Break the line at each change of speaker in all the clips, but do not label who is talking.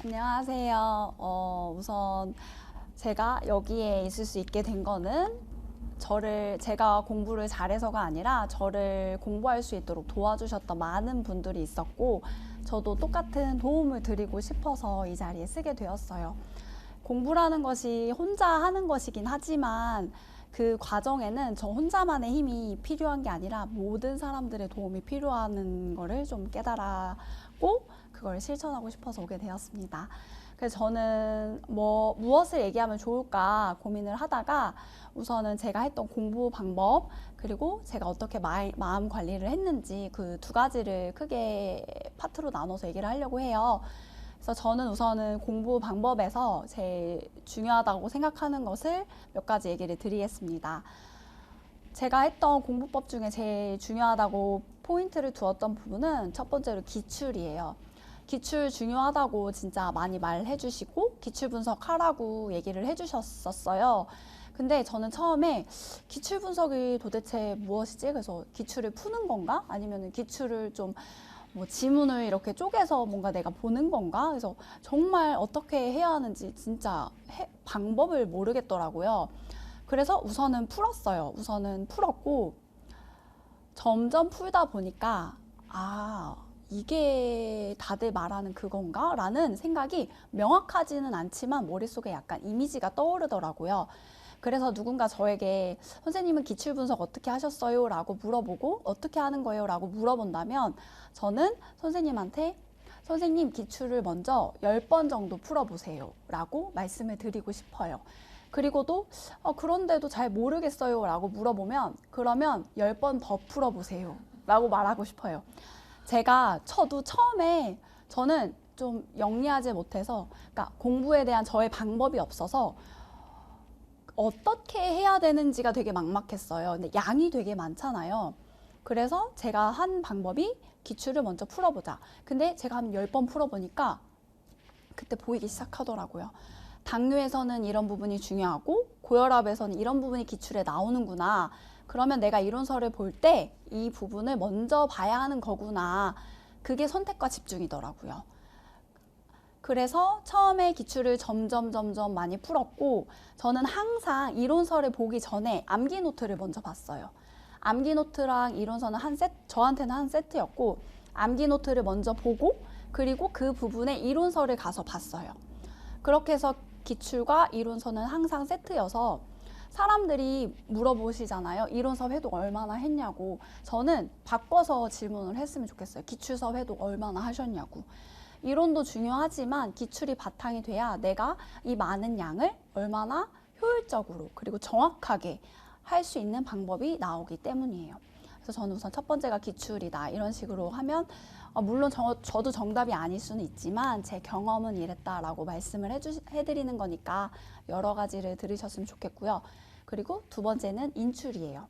안녕하세요. 우선 제가 여기에 있을 수 있게 된 거는 제가 공부를 잘해서가 아니라 저를 공부할 수 있도록 도와주셨던 많은 분들이 있었고, 저도 똑같은 도움을 드리고 싶어서 이 자리에 쓰게 되었어요. 공부라는 것이 혼자 하는 것이긴 하지만 그 과정에는 저 혼자만의 힘이 필요한 게 아니라 모든 사람들의 도움이 필요한 거를 좀 깨달았고 그걸 실천하고 싶어서 오게 되었습니다. 그래서 저는 무엇을 얘기하면 좋을까 고민을 하다가 우선은 제가 했던 공부 방법, 그리고 제가 어떻게 마음 관리를 했는지 그 두 가지를 크게 파트로 나눠서 얘기를 하려고 해요. 그래서 저는 우선은 공부 방법에서 제일 중요하다고 생각하는 것을 몇 가지 얘기를 드리겠습니다. 제가 했던 공부법 중에 제일 중요하다고 포인트를 두었던 부분은 첫 번째로 기출이에요. 기출 중요하다고 진짜 많이 말해 주시고 기출 분석하라고 얘기를 해 주셨었어요. 근데 저는 처음에 기출 분석이 도대체 무엇이지? 그래서 기출을 푸는 건가? 아니면 기출을 좀 지문을 이렇게 쪼개서 뭔가 내가 보는 건가? 그래서 정말 어떻게 해야 하는지 진짜 방법을 모르겠더라고요. 그래서 우선은 풀었어요. 우선은 풀었고 점점 풀다 보니까 이게 다들 말하는 그건가? 라는 생각이 명확하지는 않지만 머릿속에 약간 이미지가 떠오르더라고요. 그래서 누군가 저에게 선생님은 기출 분석 어떻게 하셨어요? 라고 물어보고 어떻게 하는 거예요? 라고 물어본다면 저는 선생님한테 선생님 기출을 먼저 10번 정도 풀어보세요 라고 말씀을 드리고 싶어요. 그리고도 그런데도 잘 모르겠어요 라고 물어보면 그러면 10번 더 풀어보세요 라고 말하고 싶어요. 저도 처음에 저는 좀 영리하지 못해서, 그러니까 공부에 대한 저의 방법이 없어서 어떻게 해야 되는지가 되게 막막했어요. 근데 양이 되게 많잖아요. 그래서 제가 한 방법이 기출을 먼저 풀어보자. 근데 제가 한 10번 풀어보니까 그때 보이기 시작하더라고요. 당뇨에서는 이런 부분이 중요하고 고혈압에서는 이런 부분이 기출에 나오는구나. 그러면 내가 이론서를 볼 때 이 부분을 먼저 봐야 하는 거구나. 그게 선택과 집중이더라고요. 그래서 처음에 기출을 점점 많이 풀었고 저는 항상 이론서를 보기 전에 암기 노트를 먼저 봤어요. 암기 노트랑 이론서는 저한테는 한 세트였고 암기 노트를 먼저 보고 그리고 그 부분에 이론서를 가서 봤어요. 그렇게 해서 기출과 이론서는 항상 세트여서 사람들이 물어보시잖아요. 이론서 회독 얼마나 했냐고. 저는 바꿔서 질문을 했으면 좋겠어요. 기출서 회독 얼마나 하셨냐고. 이론도 중요하지만 기출이 바탕이 돼야 내가 이 많은 양을 얼마나 효율적으로 그리고 정확하게 할 수 있는 방법이 나오기 때문이에요. 그래서 저는 우선 첫 번째가 기출이다. 이런 식으로 하면 물론 저도 정답이 아닐 수는 있지만 제 경험은 이랬다라고 말씀을 해드리는 거니까 여러 가지를 들으셨으면 좋겠고요. 그리고 두 번째는 인출이에요.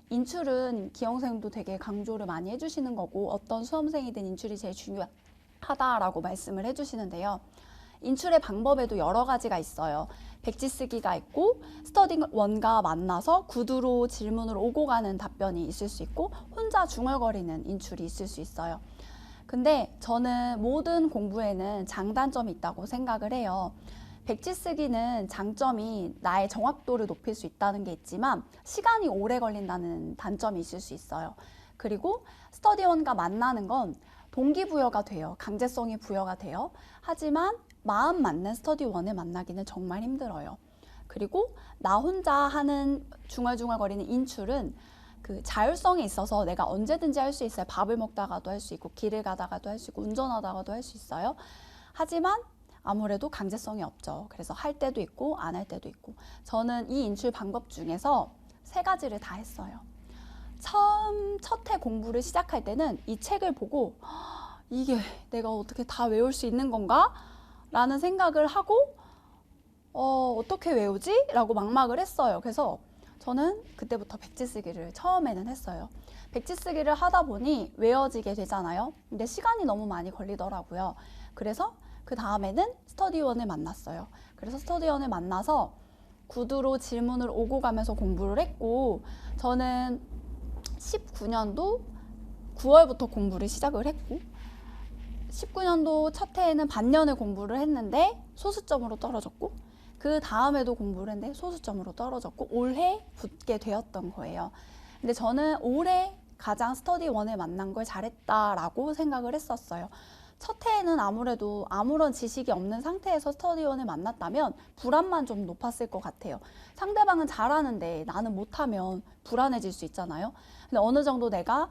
인출은 기영생도 되게 강조를 많이 해주시는 거고 어떤 수험생이든 인출이 제일 중요하다라고 말씀을 해주시는데요. 인출의 방법에도 여러 가지가 있어요. 백지 쓰기가 있고 스터디 원과 만나서 구두로 질문을 오고 가는 답변이 있을 수 있고 혼자 중얼거리는 인출이 있을 수 있어요. 근데 저는 모든 공부에는 장단점이 있다고 생각을 해요. 백지 쓰기는 장점이 나의 정확도를 높일 수 있다는 게 있지만 시간이 오래 걸린다는 단점이 있을 수 있어요. 그리고 스터디원과 만나는 건 동기부여가 돼요. 강제성이 부여가 돼요. 하지만 마음 맞는 스터디원을 만나기는 정말 힘들어요. 그리고 나 혼자 하는 중얼중얼거리는 인출은 그 자율성이 있어서 내가 언제든지 할 수 있어요. 밥을 먹다가도 할 수 있고 길을 가다가도 할 수 있고 운전하다가도 할 수 있어요. 하지만 아무래도 강제성이 없죠. 그래서 할 때도 있고 안 할 때도 있고 저는 이 인출 방법 중에서 3가지를 다 했어요. 첫 해 공부를 시작할 때는 이 책을 보고 이게 내가 어떻게 다 외울 수 있는 건가? 라는 생각을 하고 어떻게 외우지? 라고 막막을 했어요. 그래서 저는 그때부터 백지 쓰기를 처음에는 했어요. 백지 쓰기를 하다 보니 외워지게 되잖아요. 근데 시간이 너무 많이 걸리더라고요. 그래서 그 다음에는 스터디원을 만났어요. 그래서 스터디원을 만나서 구두로 질문을 오고 가면서 공부를 했고 저는 19년도 9월부터 공부를 시작을 했고 19년도 첫 해에는 반년을 공부를 했는데 소수점으로 떨어졌고, 그 다음에도 공부를 했는데 소수점으로 떨어졌고, 올해 붙게 되었던 거예요. 근데 저는 올해 가장 스터디1을 만난 걸 잘했다라고 생각을 했었어요. 첫 해에는 아무래도 아무런 지식이 없는 상태에서 스터디1을 만났다면 불안만 좀 높았을 것 같아요. 상대방은 잘하는데 나는 못하면 불안해질 수 있잖아요. 근데 어느 정도 내가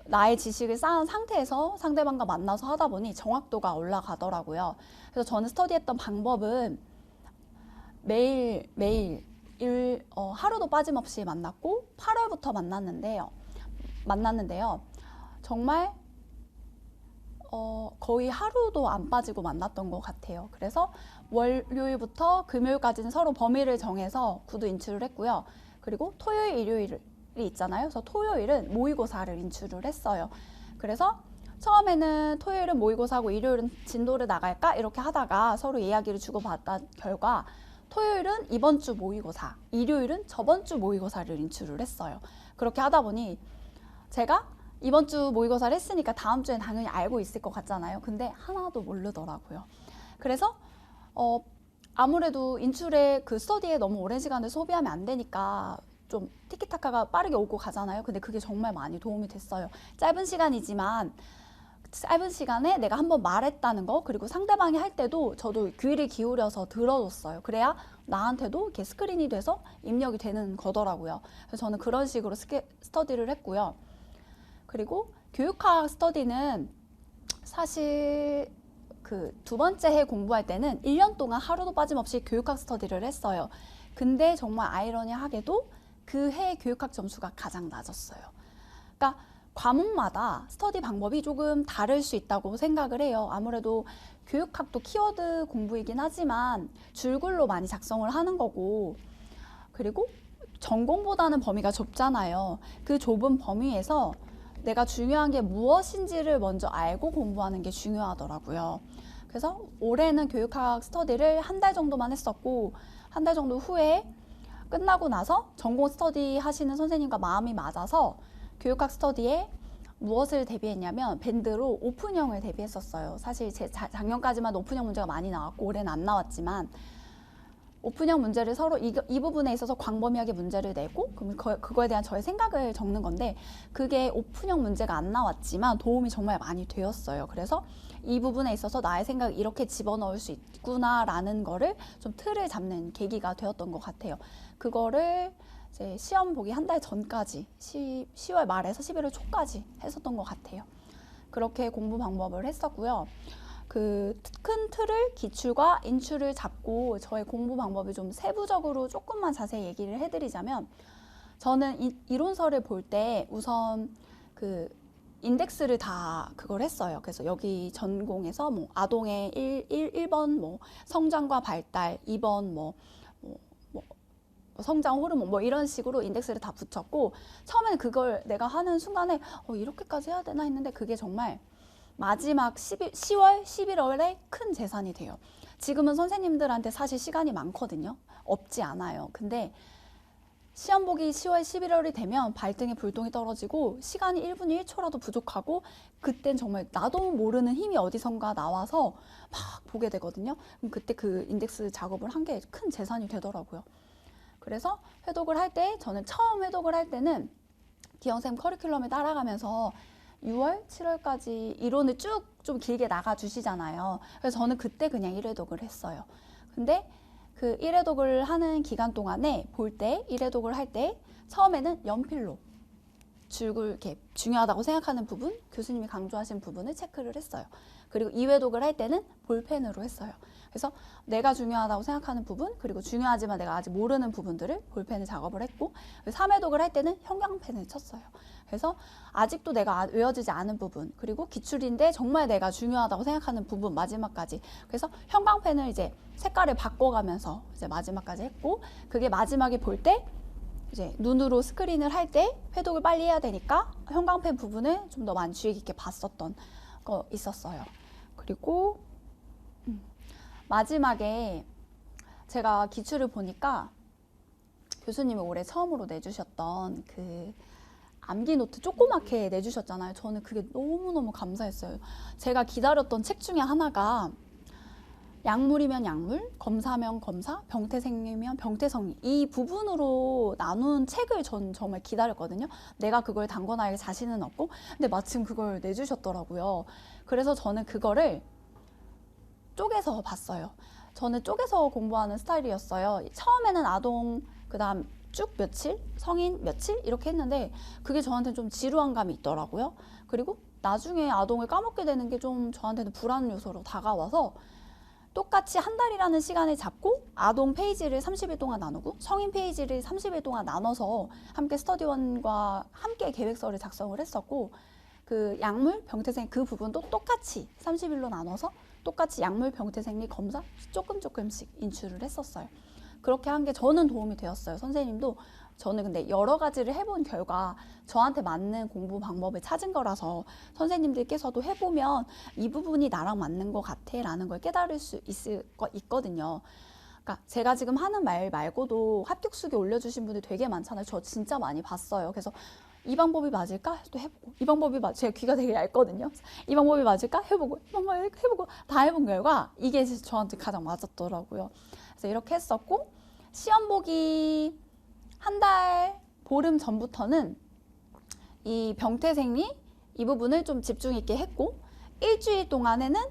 나의 지식을 쌓은 상태에서 상대방과 만나서 하다 보니 정확도가 올라가더라고요. 그래서 저는 스터디했던 방법은 매일 하루도 빠짐없이 만났고 8월부터 만났는데요. 정말 거의 하루도 안 빠지고 만났던 것 같아요. 그래서 월요일부터 금요일까지는 서로 범위를 정해서 구두 인출을 했고요. 그리고 토요일, 일요일이 있잖아요. 그래서 토요일은 모의고사를 인출을 했어요. 그래서 처음에는 토요일은 모의고사고 일요일은 진도를 나갈까? 이렇게 하다가 서로 이야기를 주고받은 결과 토요일은 이번 주 모의고사, 일요일은 저번 주 모의고사를 인출을 했어요. 그렇게 하다 보니 제가 이번 주 모의고사를 했으니까 다음 주엔 당연히 알고 있을 것 같잖아요. 근데 하나도 모르더라고요. 그래서 아무래도 인출에 그 스터디에 너무 오랜 시간을 소비하면 안 되니까 좀 티키타카가 빠르게 오고 가잖아요. 근데 그게 정말 많이 도움이 됐어요. 짧은 시간에 내가 한번 말했다는 거, 그리고 상대방이 할 때도 저도 귀를 기울여서 들어줬어요. 그래야 나한테도 이렇게 스크린이 돼서 입력이 되는 거더라고요. 그래서 저는 그런 식으로 스터디를 했고요. 그리고 교육학 스터디는 사실 그 두 번째 해 공부할 때는 1년 동안 하루도 빠짐없이 교육학 스터디를 했어요. 근데 정말 아이러니하게도 그 해 교육학 점수가 가장 낮았어요. 그러니까 과목마다 스터디 방법이 조금 다를 수 있다고 생각을 해요. 아무래도 교육학도 키워드 공부이긴 하지만 줄글로 많이 작성을 하는 거고, 그리고 전공보다는 범위가 좁잖아요. 그 좁은 범위에서 내가 중요한 게 무엇인지를 먼저 알고 공부하는 게 중요하더라고요. 그래서 올해는 교육학 스터디를 한 달 정도만 했었고, 한 달 정도 후에 끝나고 나서 전공 스터디 하시는 선생님과 마음이 맞아서 교육학 스터디에 무엇을 대비했냐면 밴드로 오픈형을 대비했었어요. 사실 제 작년까지만 오픈형 문제가 많이 나왔고 올해는 안 나왔지만, 오픈형 문제를 서로 이 부분에 있어서 광범위하게 문제를 내고 그럼 그거에 대한 저의 생각을 적는 건데, 그게 오픈형 문제가 안 나왔지만 도움이 정말 많이 되었어요. 그래서 이 부분에 있어서 나의 생각을 이렇게 집어넣을 수 있구나라는 거를 좀 틀을 잡는 계기가 되었던 것 같아요. 그거를 이제 시험 보기 한 달 전까지 10월 말에서 11월 초까지 했었던 것 같아요. 그렇게 공부 방법을 했었고요. 그 큰 틀을 기출과 인출을 잡고 저의 공부 방법을 좀 세부적으로 조금만 자세히 얘기를 해드리자면, 저는 이론서를 볼 때 우선 그 인덱스를 다 그걸 했어요. 그래서 여기 전공에서 뭐 아동의 1번 뭐 성장과 발달, 2번 뭐 성장 호르몬 뭐 이런 식으로 인덱스를 다 붙였고, 처음에는 그걸 내가 하는 순간에 이렇게까지 해야 되나 했는데 그게 정말 마지막 10월, 11월에 큰 재산이 돼요. 지금은 선생님들한테 사실 시간이 많거든요. 없지 않아요. 근데 시험 보기 10월, 11월이 되면 발등에 불똥이 떨어지고 시간이 1분 1초라도 부족하고, 그땐 정말 나도 모르는 힘이 어디선가 나와서 막 보게 되거든요. 그럼 그때 그 인덱스 작업을 한 게 큰 재산이 되더라고요. 그래서 저는 처음 회독을 할 때는 기영쌤 커리큘럼을 따라가면서 6월, 7월까지 이론을 쭉 좀 길게 나가주시잖아요. 그래서 저는 그때 그냥 1회독을 했어요. 근데 그 1회독을 하는 기간 동안에 1회독을 할 때 처음에는 연필로 줄글 이렇게 중요하다고 생각하는 부분, 교수님이 강조하신 부분을 체크를 했어요. 그리고 2회독을 할 때는 볼펜으로 했어요. 그래서 내가 중요하다고 생각하는 부분, 그리고 중요하지만 내가 아직 모르는 부분들을 볼펜을 작업을 했고, 3회독을 할 때는 형광펜을 쳤어요. 그래서 아직도 내가 외워지지 않은 부분, 그리고 기출인데 정말 내가 중요하다고 생각하는 부분 마지막까지, 그래서 형광펜을 이제 색깔을 바꿔가면서 이제 마지막까지 했고, 그게 마지막에 볼 때 이제 눈으로 스크린을 할 때 회독을 빨리 해야 되니까 형광펜 부분을 좀 더 많이 주의 깊게 봤었던 거 있었어요. 그리고 마지막에 제가 기출을 보니까 교수님이 올해 처음으로 내주셨던 그 암기 노트 조그맣게 내주셨잖아요. 저는 그게 너무너무 감사했어요. 제가 기다렸던 책 중에 하나가 약물이면 약물, 검사면 검사, 병태생리면 병태성리, 이 부분으로 나눈 책을 전 정말 기다렸거든요. 내가 그걸 단권할 자신은 없고, 근데 마침 그걸 내주셨더라고요. 그래서 저는 그거를 쪼개서 봤어요. 저는 쪼개서 공부하는 스타일이었어요. 처음에는 아동, 그 다음 쭉 며칠, 성인 며칠 이렇게 했는데 그게 저한테는 좀 지루한 감이 있더라고요. 그리고 나중에 아동을 까먹게 되는 게 좀 저한테는 불안 요소로 다가와서 똑같이 한 달이라는 시간을 잡고 아동 페이지를 30일 동안 나누고 성인 페이지를 30일 동안 나눠서 함께 스터디원과 함께 계획서를 작성을 했었고, 그 약물, 병태생 그 부분도 똑같이 30일로 나눠서 똑같이 약물, 병태생리 검사 조금씩 인출을 했었어요. 그렇게 한 게 저는 도움이 되었어요. 선생님도. 저는 근데 여러 가지를 해본 결과 저한테 맞는 공부 방법을 찾은 거라서 선생님들께서도 해보면 이 부분이 나랑 맞는 것 같아 라는 걸 깨달을 수 있거든요. 그러니까 제가 지금 하는 말 말고도 합격수기 올려주신 분들 되게 많잖아요. 저 진짜 많이 봤어요. 그래서 이 방법이 맞을까? 또 해보고, 이 방법이 제가 귀가 되게 얇거든요. 이 방법이 맞을까? 해보고, 이 방법이 해보고 다 해본 결과 이게 저한테 가장 맞았더라고요. 그래서 이렇게 했었고, 시험 보기 한 달 보름 전부터는 이 병태생리 이 부분을 좀 집중 있게 했고, 일주일 동안에는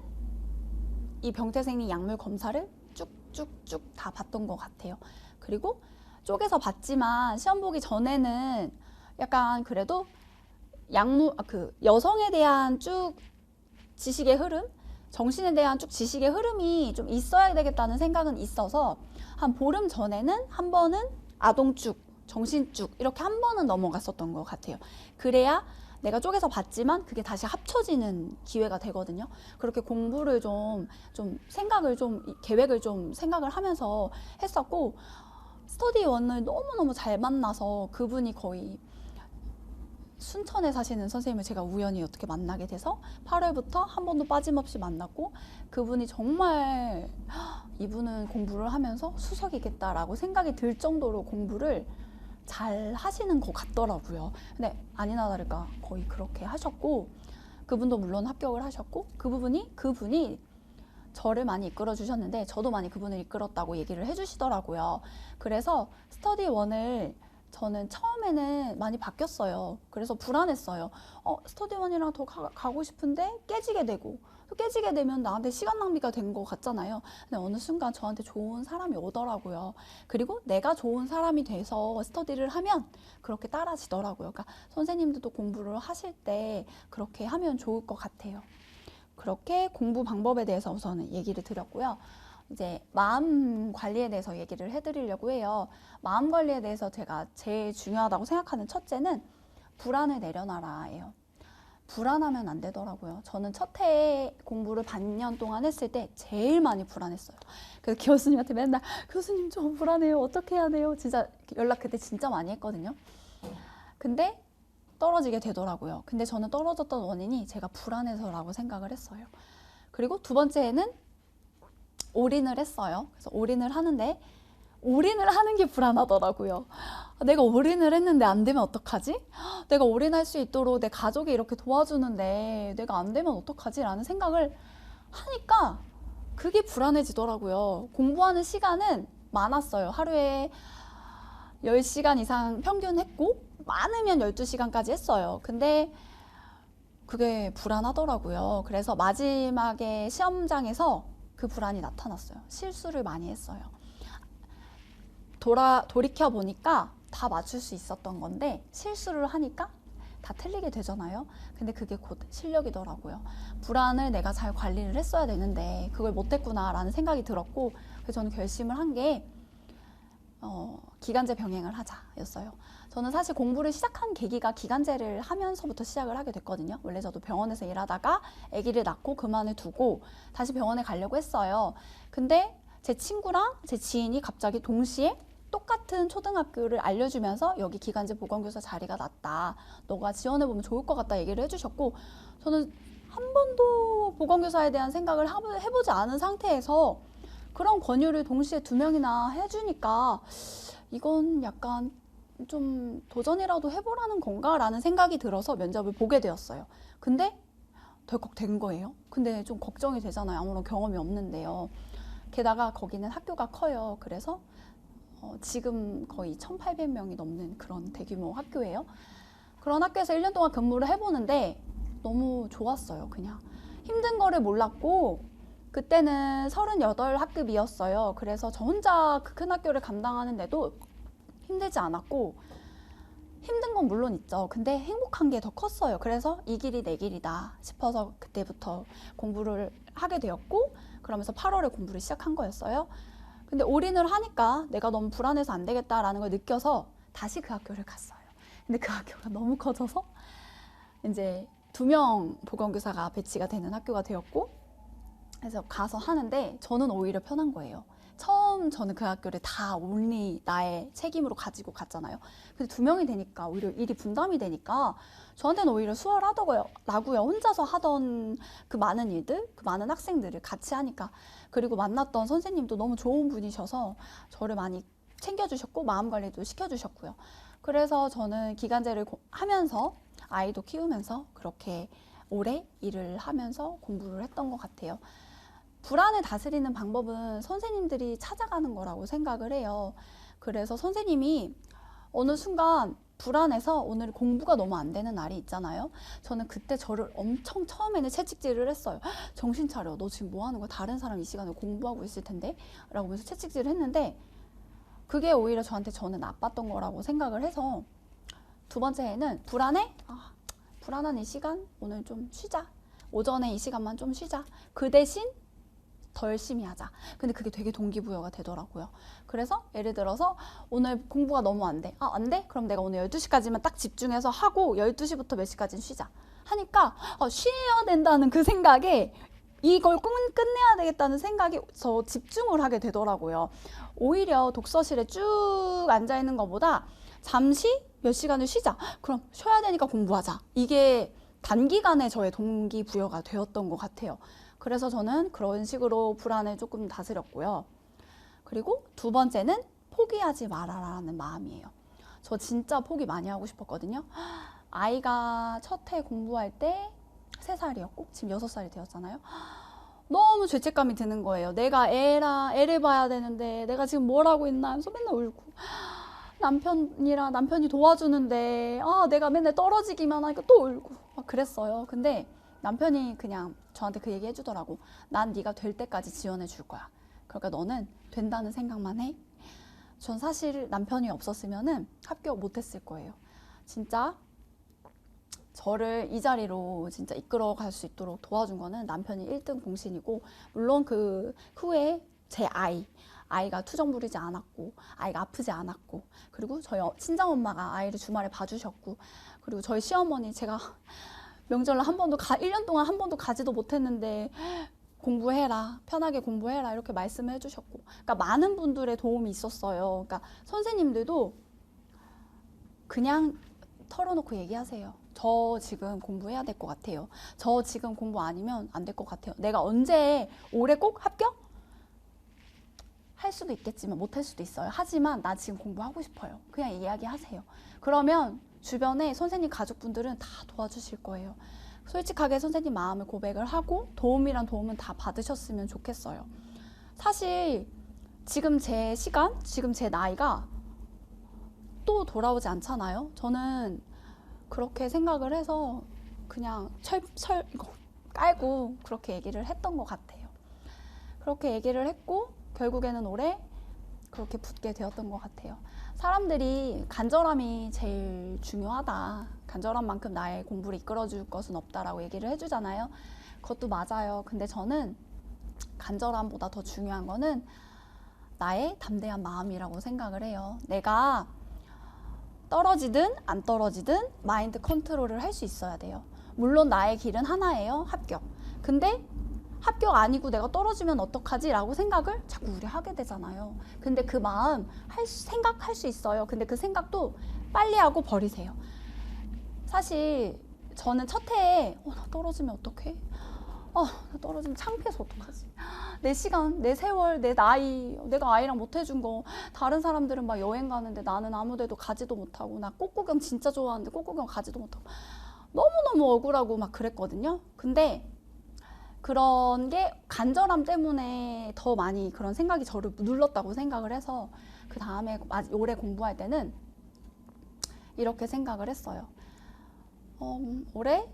이 병태생리 약물 검사를 쭉쭉쭉 다 봤던 것 같아요. 그리고 쪼개서 봤지만 시험 보기 전에는 약간 그래도 여성에 대한 쭉 지식의 흐름, 정신에 대한 쭉 지식의 흐름이 좀 있어야 되겠다는 생각은 있어서 한 보름 전에는 한 번은 아동 쭉, 정신 쭉 이렇게 한 번은 넘어갔었던 것 같아요. 그래야 내가 쪼개서 봤지만 그게 다시 합쳐지는 기회가 되거든요. 그렇게 공부를 계획을 좀 생각을 하면서 했었고, 스터디원을 너무너무 잘 만나서 그분이 거의 순천에 사시는 선생님을 제가 우연히 어떻게 만나게 돼서 8월부터 한 번도 빠짐없이 만났고, 그분이 정말 이분은 공부를 하면서 수석이겠다라고 생각이 들 정도로 공부를 잘 하시는 것 같더라고요. 근데 아니나 다를까 거의 그렇게 하셨고, 그분도 물론 합격을 하셨고, 그분이 저를 많이 이끌어 주셨는데 저도 많이 그분을 이끌었다고 얘기를 해주시더라고요. 그래서 스터디원을 저는 처음에는 많이 바뀌었어요. 그래서 불안했어요. 스터디원이랑 더 가고 싶은데 깨지게 되고, 또 깨지게 되면 나한테 시간 낭비가 된 것 같잖아요. 근데 어느 순간 저한테 좋은 사람이 오더라고요. 그리고 내가 좋은 사람이 돼서 스터디를 하면 그렇게 따라지더라고요. 그러니까 선생님들도 공부를 하실 때 그렇게 하면 좋을 것 같아요. 그렇게 공부 방법에 대해서 우선은 얘기를 드렸고요. 이제 마음 관리에 대해서 얘기를 해드리려고 해요. 마음 관리에 대해서 제가 제일 중요하다고 생각하는 첫째는 불안을 내려놔라예요. 불안하면 안 되더라고요. 저는 첫 해에 공부를 반년 동안 했을 때 제일 많이 불안했어요. 그래서 교수님한테 맨날 교수님 저 불안해요. 어떻게 해야 돼요? 진짜 연락 그때 진짜 많이 했거든요. 근데 떨어지게 되더라고요. 근데 저는 떨어졌던 원인이 제가 불안해서라고 생각을 했어요. 그리고 두 번째는 올인을 했어요. 그래서 올인을 하는데 올인을 하는 게 불안하더라고요. 내가 올인을 했는데 안 되면 어떡하지? 내가 올인할 수 있도록 내 가족이 이렇게 도와주는데 내가 안 되면 어떡하지? 라는 생각을 하니까 그게 불안해지더라고요. 공부하는 시간은 많았어요. 하루에 10시간 이상 평균 했고 많으면 12시간까지 했어요. 근데 그게 불안하더라고요. 그래서 마지막에 시험장에서 그 불안이 나타났어요. 실수를 많이 했어요. 돌이켜 보니까 다 맞출 수 있었던 건데 실수를 하니까 다 틀리게 되잖아요. 근데 그게 곧 실력이더라고요. 불안을 내가 잘 관리를 했어야 되는데 그걸 못했구나 라는 생각이 들었고, 그래서 저는 결심을 한 게 기간제 병행을 하자였어요. 저는 사실 공부를 시작한 계기가 기간제를 하면서부터 시작을 하게 됐거든요. 원래 저도 병원에서 일하다가 아기를 낳고 그만을 두고 다시 병원에 가려고 했어요. 근데 제 친구랑 제 지인이 갑자기 동시에 똑같은 초등학교를 알려주면서 여기 기간제 보건교사 자리가 났다. 너가 지원해보면 좋을 것 같다 얘기를 해주셨고, 저는 한 번도 보건교사에 대한 생각을 해보지 않은 상태에서 그런 권유를 동시에 2명이나 해주니까 이건 약간 좀 도전이라도 해보라는 건가라는 생각이 들어서 면접을 보게 되었어요. 근데 덜컥 된 거예요. 근데 좀 걱정이 되잖아요. 아무런 경험이 없는데요. 게다가 거기는 학교가 커요. 그래서 지금 거의 1,800명이 넘는 그런 대규모 학교예요. 그런 학교에서 1년 동안 근무를 해보는데 너무 좋았어요. 그냥 힘든 거를 몰랐고 그때는 38학급이었어요. 그래서 저 혼자 그 큰 학교를 감당하는데도 힘들지 않았고 힘든 건 물론 있죠. 근데 행복한 게 더 컸어요. 그래서 이 길이 내 길이다 싶어서 그때부터 공부를 하게 되었고 그러면서 8월에 공부를 시작한 거였어요. 근데 올인을 하니까 내가 너무 불안해서 안 되겠다라는 걸 느껴서 다시 그 학교를 갔어요. 근데 그 학교가 너무 커져서 이제 2명 보건교사가 배치가 되는 학교가 되었고 그래서 가서 하는데 저는 오히려 편한 거예요. 처음 저는 그 학교를 다 온리 나의 책임으로 가지고 갔잖아요. 근데 2명이 되니까 오히려 일이 분담이 되니까 저한테는 오히려 수월하더라고요. 혼자서 하던 그 많은 일들, 그 많은 학생들을 같이 하니까. 그리고 만났던 선생님도 너무 좋은 분이셔서 저를 많이 챙겨주셨고 마음 관리도 시켜주셨고요. 그래서 저는 기간제를 하면서 아이도 키우면서 그렇게 오래 일을 하면서 공부를 했던 것 같아요. 불안을 다스리는 방법은 선생님들이 찾아가는 거라고 생각을 해요. 그래서 선생님이 어느 순간 불안해서 오늘 공부가 너무 안 되는 날이 있잖아요. 저는 그때 저를 엄청 처음에는 채찍질을 했어요. 정신 차려. 너 지금 뭐 하는 거야? 다른 사람 이 시간에 공부하고 있을 텐데? 라고 하면서 채찍질을 했는데 그게 오히려 저는 나빴던 거라고 생각을 해서 2번째에는 불안해? 불안한 이 시간 오늘 좀 쉬자. 오전에 이 시간만 좀 쉬자. 그 대신 더 열심히 하자. 근데 그게 되게 동기부여가 되더라고요. 그래서 예를 들어서 오늘 공부가 너무 안 돼. 안 돼? 그럼 내가 오늘 12시까지만 딱 집중해서 하고 12시부터 몇 시까지는 쉬자. 하니까 쉬어야 된다는 그 생각에 이걸 끝내야 되겠다는 생각이 저 집중을 하게 되더라고요. 오히려 독서실에 쭉 앉아 있는 것보다 잠시 몇 시간을 쉬자. 그럼 쉬어야 되니까 공부하자. 이게 단기간에 저의 동기부여가 되었던 것 같아요. 그래서 저는 그런 식으로 불안을 조금 다스렸고요. 그리고 2번째는 포기하지 말아라는 마음이에요. 저 진짜 포기 많이 하고 싶었거든요. 아이가 첫 해 공부할 때 3살이었고 지금 6살이 되었잖아요. 너무 죄책감이 드는 거예요. 내가 애를 봐야 되는데 내가 지금 뭘 하고 있나 하면서 맨날 울고 남편이 도와주는데 내가 맨날 떨어지기만 하니까 또 울고 막 그랬어요. 근데 남편이 그냥 저한테 그 얘기 해주더라고. 난 네가 될 때까지 지원해 줄 거야. 그러니까 너는 된다는 생각만 해. 전 사실 남편이 없었으면은 합격 못했을 거예요. 진짜 저를 이 자리로 진짜 이끌어 갈 수 있도록 도와준 거는 남편이 1등 공신이고 물론 그 후에 제 아이가 투정 부리지 않았고 아이가 아프지 않았고 그리고 저희 친정엄마가 아이를 주말에 봐주셨고 그리고 저희 시어머니 제가 명절날 1년 동안 한 번도 가지도 못했는데 공부해라, 편하게 공부해라 이렇게 말씀을 해주셨고 그러니까 많은 분들의 도움이 있었어요. 그러니까 선생님들도 그냥 털어놓고 얘기하세요. 저 지금 공부해야 될 것 같아요. 저 지금 공부 아니면 안 될 것 같아요. 내가 언제 올해 꼭 합격? 할 수도 있겠지만 못할 수도 있어요. 하지만 나 지금 공부하고 싶어요. 그냥 이야기하세요. 그러면 주변에 선생님 가족분들은 다 도와주실 거예요. 솔직하게 선생님 마음을 고백을 하고 도움이란 도움은 다 받으셨으면 좋겠어요. 사실 지금 제 시간, 지금 제 나이가 또 돌아오지 않잖아요. 저는 그렇게 생각을 해서 그냥 이거 깔고 그렇게 얘기를 했던 것 같아요. 그렇게 얘기를 했고 결국에는 올해 그렇게 붙게 되었던 것 같아요. 사람들이 간절함이 제일 중요하다. 간절한 만큼 나의 공부를 이끌어줄 것은 없다라고 얘기를 해주잖아요. 그것도 맞아요. 근데 저는 간절함보다 더 중요한 거는 나의 담대한 마음이라고 생각을 해요. 내가 떨어지든 안 떨어지든 마인드 컨트롤을 할 수 있어야 돼요. 물론 나의 길은 하나예요. 합격. 근데 합격 아니고 내가 떨어지면 어떡하지? 라고 생각을 자꾸 우리 하게 되잖아요. 근데 그 마음 생각할 수 있어요. 근데 그 생각도 빨리 하고 버리세요. 사실 저는 첫 해에 나 떨어지면 어떡해? 나 떨어지면 창피해서 어떡하지? 내 시간, 내 세월, 내 나이, 내가 아이랑 못 해준 거, 다른 사람들은 막 여행 가는데 나는 아무 데도 가지도 못하고, 나 꽃구경 진짜 좋아하는데 꽃구경 가지도 못하고, 너무너무 억울하고 막 그랬거든요. 근데 그런 게 간절함 때문에 더 많이 그런 생각이 저를 눌렀다고 생각을 해서 그 다음에 올해 공부할 때는 이렇게 생각을 했어요. 올해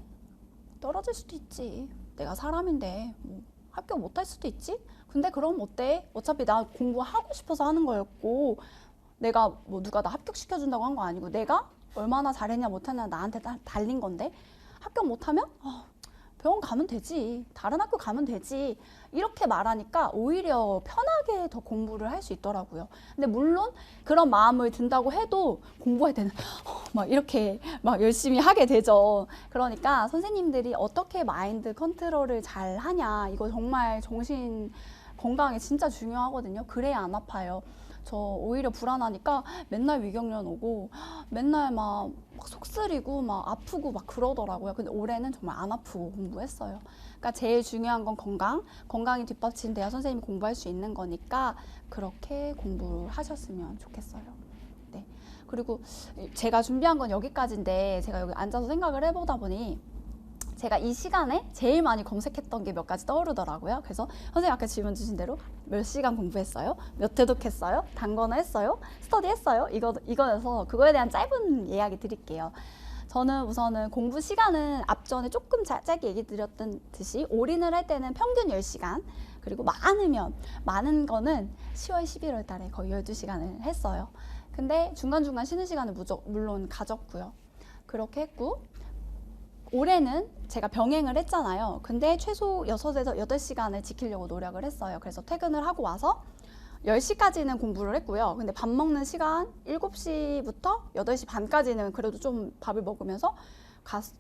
떨어질 수도 있지. 내가 사람인데 뭐 합격 못할 수도 있지. 근데 그럼 어때? 어차피 나 공부하고 싶어서 하는 거였고 내가 뭐 누가 나 합격시켜준다고 한 거 아니고 내가 얼마나 잘했냐 못했냐 나한테 달린 건데 합격 못하면 병원 가면 되지. 다른 학교 가면 되지. 이렇게 말하니까 오히려 편하게 더 공부를 할 수 있더라고요. 근데 물론 그런 마음을 든다고 해도 공부할 때는 막 이렇게 막 열심히 하게 되죠. 그러니까 선생님들이 어떻게 마인드 컨트롤을 잘 하냐. 이거 정말 정신 건강에 진짜 중요하거든요. 그래야 안 아파요. 저 오히려 불안하니까 맨날 위경련 오고 맨날 막 속쓰리고 막 아프고 막 그러더라고요. 근데 올해는 정말 안 아프고 공부했어요. 그러니까 제일 중요한 건 건강이 뒷받침돼야 선생님이 공부할 수 있는 거니까 그렇게 공부를 하셨으면 좋겠어요. 네. 그리고 제가 준비한 건 여기까지인데 제가 여기 앉아서 생각을 해보다 보니 제가 이 시간에 제일 많이 검색했던 게 몇 가지 떠오르더라고요. 그래서 선생님 아까 질문 주신 대로 몇 시간 공부했어요? 몇 회독했어요? 단권을 했어요? 스터디 했어요? 이거여서 그거에 대한 짧은 이야기 드릴게요. 저는 우선은 공부 시간은 앞전에 조금 짧게 얘기 드렸던 듯이 올인을 할 때는 평균 10시간 그리고 많은 거는 10월 11월 달에 거의 12시간을 했어요. 근데 중간중간 쉬는 시간을 물론 가졌고요. 그렇게 했고 올해는 제가 병행을 했잖아요. 근데 최소 6에서 8시간을 지키려고 노력을 했어요. 그래서 퇴근을 하고 와서 10시까지는 공부를 했고요. 근데 밥 먹는 시간 7시부터 8시 반까지는 그래도 좀 밥을 먹으면서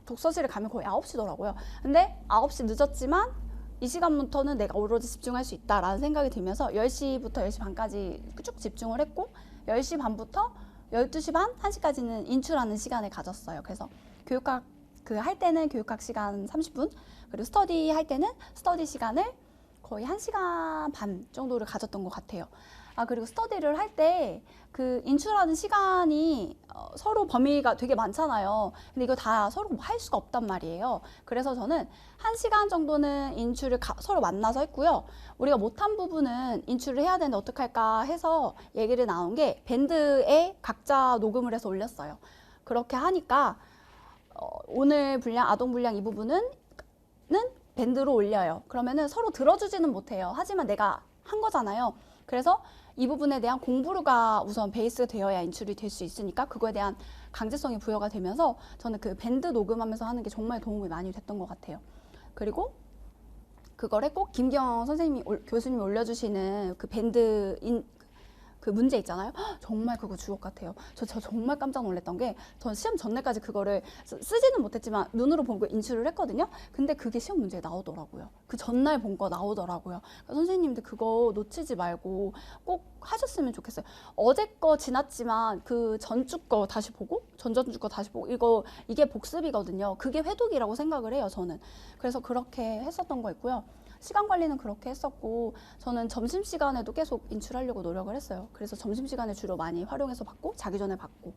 독서실에 가면 거의 9시더라고요. 근데 9시 늦었지만 이 시간부터는 내가 오로지 집중할 수 있다라는 생각이 들면서 10시부터 10시 반까지 쭉 집중을 했고 10시 반부터 12시 반, 1시까지는 인출하는 시간을 가졌어요. 그래서 교육학 할 때는 교육학 시간 30분, 그리고 스터디 할 때는 스터디 시간을 거의 1시간 반 정도를 가졌던 것 같아요. 그리고 스터디를 할 때 그 인출하는 시간이 서로 범위가 되게 많잖아요. 근데 이거 다 서로 할 수가 없단 말이에요. 그래서 저는 1시간 정도는 인출을 서로 만나서 했고요. 우리가 못한 부분은 인출을 해야 되는데 어떡할까 해서 얘기를 나온 게 밴드에 각자 녹음을 해서 올렸어요. 그렇게 하니까 오늘 분량, 아동 분량 이 부분은 밴드로 올려요. 그러면은 서로 들어주지는 못해요. 하지만 내가 한 거잖아요. 그래서 이 부분에 대한 공부가 우선 베이스가 되어야 인출이 될 수 있으니까 그거에 대한 강제성이 부여가 되면서 저는 그 밴드 녹음하면서 하는 게 정말 도움이 많이 됐던 것 같아요. 그리고 그거를 꼭 김경 선생님이 교수님이 올려주시는 그 밴드 그 문제 있잖아요. 정말 그거 주옥 같아요. 저 정말 깜짝 놀랐던 게 전 시험 전날까지 그거를 쓰지는 못했지만 눈으로 본 거 인출을 했거든요. 근데 그게 시험 문제에 나오더라고요. 그 전날 본 거 나오더라고요. 그러니까 선생님들 그거 놓치지 말고 꼭 하셨으면 좋겠어요. 어제 거 지났지만 그 전주 거 다시 보고 전전주 거 다시 보고 이게 복습이거든요. 그게 회독이라고 생각을 해요, 저는. 그래서 그렇게 했었던 거 있고요. 시간 관리는 그렇게 했었고 저는 점심시간에도 계속 인출하려고 노력을 했어요. 그래서 점심시간에 주로 많이 활용해서 받고 자기 전에 받고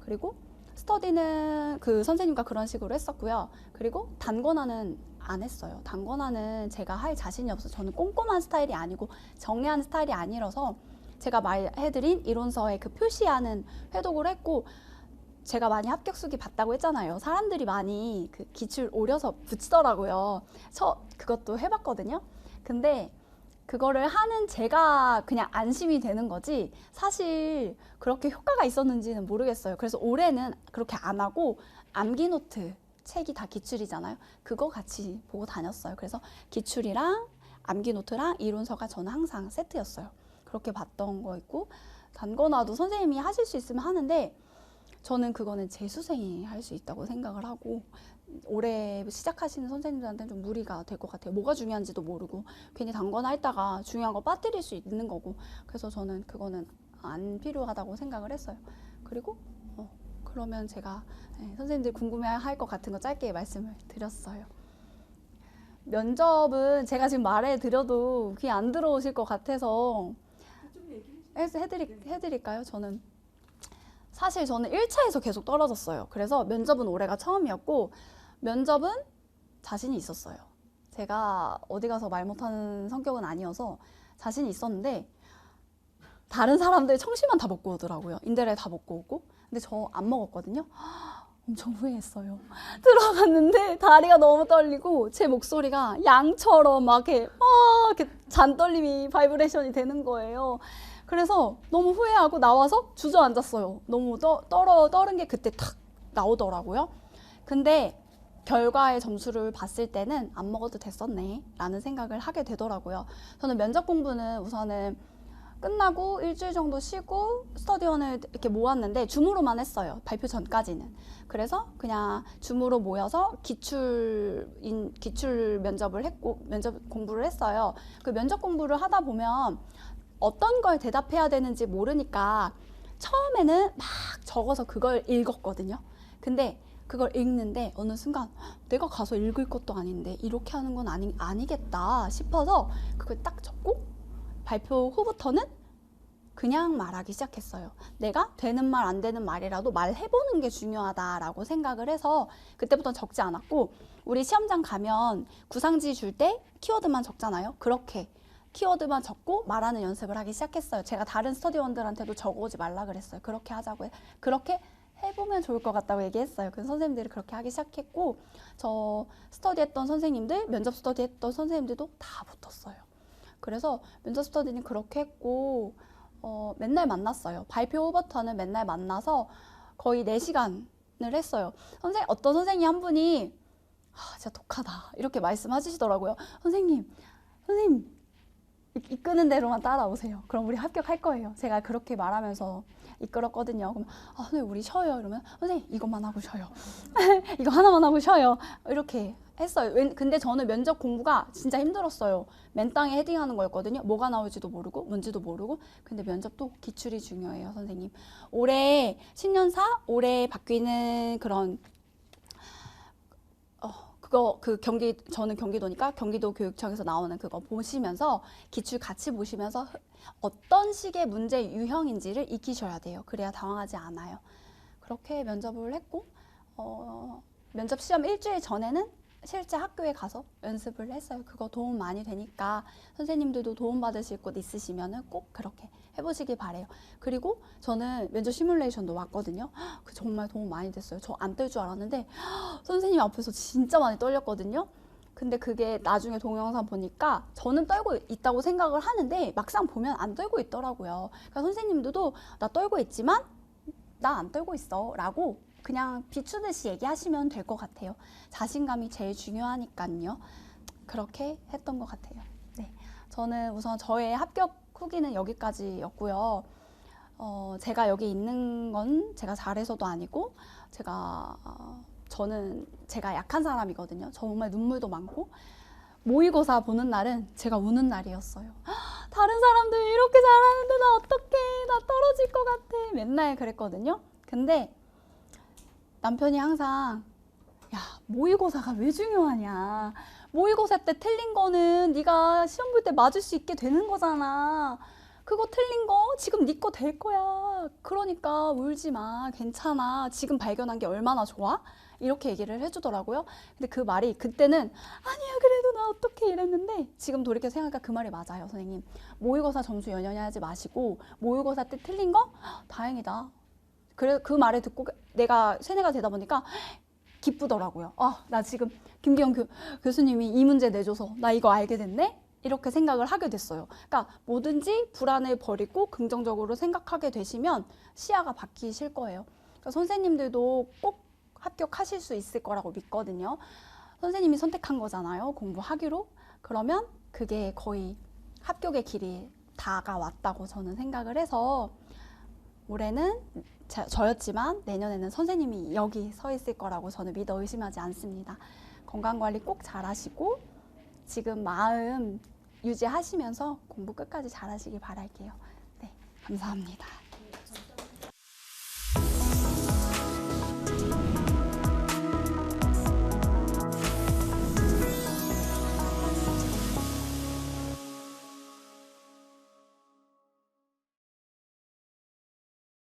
그리고 스터디는 그 선생님과 그런 식으로 했었고요. 그리고 단권화는 안 했어요. 단권화는 제가 할 자신이 없어서 저는 꼼꼼한 스타일이 아니고 정리하는 스타일이 아니라서 제가 말해드린 이론서에 그 표시하는 회독을 했고 제가 많이 합격수기 봤다고 했잖아요. 사람들이 많이 그 기출 오려서 붙이더라고요. 그것도 해봤거든요. 근데 그거를 하는 제가 그냥 안심이 되는 거지 사실 그렇게 효과가 있었는지는 모르겠어요. 그래서 올해는 그렇게 안 하고 암기노트 책이 다 기출이잖아요. 그거 같이 보고 다녔어요. 그래서 기출이랑 암기노트랑 이론서가 저는 항상 세트였어요. 그렇게 봤던 거 있고 단권화도 선생님이 하실 수 있으면 하는데 저는 그거는 재수생이 할 수 있다고 생각을 하고 올해 시작하시는 선생님들한테는 좀 무리가 될 것 같아요. 뭐가 중요한지도 모르고 괜히 단권화 했다가 중요한 거 빠뜨릴 수 있는 거고 그래서 저는 그거는 안 필요하다고 생각을 했어요. 그리고 그러면 제가 선생님들 궁금해할 것 같은 거 짧게 말씀을 드렸어요. 면접은 제가 지금 말해드려도 귀 안 들어오실 것 같아서 해드릴까요? 사실 저는 1차에서 계속 떨어졌어요. 그래서 면접은 올해가 처음이었고, 면접은 자신이 있었어요. 제가 어디 가서 말 못하는 성격은 아니어서 자신이 있었는데, 다른 사람들 청심환 다 먹고 오더라고요. 인대를 다 먹고 오고. 근데 저 안 먹었거든요. 엄청 후회했어요. 들어갔는데 다리가 너무 떨리고 제 목소리가 양처럼 막 이렇게 잔떨림이 바이브레이션이 되는 거예요. 그래서 너무 후회하고 나와서 주저앉았어요. 너무 떨은 게 그때 탁 나오더라고요. 근데 결과의 점수를 봤을 때는 안 먹어도 됐었네 라는 생각을 하게 되더라고요. 저는 면접 공부는 우선은 끝나고 일주일 정도 쉬고 스터디원을 이렇게 모았는데 줌으로만 했어요. 발표 전까지는. 그래서 그냥 줌으로 모여서 기출 면접을 했고 면접 공부를 했어요. 그 면접 공부를 하다 보면 어떤 걸 대답해야 되는지 모르니까 처음에는 막 적어서 그걸 읽었거든요. 근데 그걸 읽는데 어느 순간 내가 가서 읽을 것도 아닌데 이렇게 하는 건 아니겠다 싶어서 그걸 딱 적고 발표 후부터는 그냥 말하기 시작했어요. 내가 되는 말 안 되는 말이라도 말해보는 게 중요하다라고 생각을 해서 그때부터는 적지 않았고, 우리 시험장 가면 구상지 줄 때 키워드만 적잖아요. 그렇게 키워드만 적고 말하는 연습을 하기 시작했어요. 제가 다른 스터디원들한테도 적어오지 말라 그랬어요. 그렇게 하자고요. 그렇게 해보면 좋을 것 같다고 얘기했어요. 그래서 선생님들이 그렇게 하기 시작했고, 저 스터디했던 선생님들, 면접 스터디했던 선생님들도 다 붙었어요. 그래서 면접 스터디는 그렇게 했고, 맨날 만났어요. 발표 후부터는 맨날 만나서 거의 4시간을 했어요. 어떤 선생님 한 분이 진짜 독하다 이렇게 말씀하시더라고요. 선생님 이끄는 대로만 따라오세요. 그럼 우리 합격할 거예요. 제가 그렇게 말하면서 이끌었거든요. 그럼 선생님 우리 쉬어요. 이러면 선생님 이것만 하고 쉬어요. 이거 하나만 하고 쉬어요. 이렇게 했어요. 근데 저는 면접 공부가 진짜 힘들었어요. 맨땅에 헤딩하는 거였거든요. 뭐가 나올지도 모르고 뭔지도 모르고. 근데 면접도 기출이 중요해요, 선생님. 올해 신년사 올해 바뀌는 그런 저는 경기도니까 경기도 교육청에서 나오는 그거 보시면서 기출 같이 보시면서 어떤 식의 문제 유형인지를 익히셔야 돼요. 그래야 당황하지 않아요. 그렇게 면접을 했고, 면접 시험 일주일 전에는 실제 학교에 가서 연습을 했어요. 그거 도움 많이 되니까 선생님들도 도움 받으실 곳 있으시면 꼭 그렇게 해보시길 바래요. 그리고 저는 면접 시뮬레이션도 왔거든요. 그 정말 도움 많이 됐어요. 저 안 뜰 줄 알았는데 선생님 앞에서 진짜 많이 떨렸거든요. 근데 그게 나중에 동영상 보니까 저는 떨고 있다고 생각을 하는데 막상 보면 안 떨고 있더라고요. 그러니까 선생님들도 나 떨고 있지만 나 안 떨고 있어 라고 그냥 비추듯이 얘기하시면 될 것 같아요. 자신감이 제일 중요하니까요. 그렇게 했던 것 같아요. 네, 저는 우선 저의 합격 후기는 여기까지였고요. 제가 여기 있는 건 제가 잘해서도 아니고 저는 제가 약한 사람이거든요. 정말 눈물도 많고 모의고사 보는 날은 제가 우는 날이었어요. 다른 사람들 이렇게 잘하는데 나 어떡해, 나 떨어질 것 같아, 맨날 그랬거든요. 근데 남편이 항상 야, 모의고사가 왜 중요하냐, 모의고사 때 틀린 거는 네가 시험 볼 때 맞을 수 있게 되는 거잖아. 그거 틀린 거 지금 네 거 될 거야. 그러니까 울지 마, 괜찮아, 지금 발견한 게 얼마나 좋아? 이렇게 얘기를 해주더라고요. 근데 그 말이 그때는 아니야 그래도 나 어떡해 이랬는데 지금 돌이켜 생각하니까 그 말이 맞아요. 선생님, 모의고사 점수 연연히 하지 마시고 모의고사 때 틀린 거 다행이다. 그래, 그 말을 듣고 내가 세뇌가 되다 보니까 기쁘더라고요. 나 지금 김기영 교수님이 이 문제 내줘서 나 이거 알게 됐네? 이렇게 생각을 하게 됐어요. 그러니까 뭐든지 불안을 버리고 긍정적으로 생각하게 되시면 시야가 바뀌실 거예요. 그러니까 선생님들도 꼭 합격하실 수 있을 거라고 믿거든요. 선생님이 선택한 거잖아요, 공부하기로. 그러면 그게 거의 합격의 길이 다가왔다고 저는 생각을 해서 올해는 저였지만 내년에는 선생님이 여기 서 있을 거라고 저는 믿어 의심하지 않습니다. 건강관리 꼭 잘하시고 지금 마음 유지하시면서 공부 끝까지 잘하시길 바랄게요. 네, 감사합니다.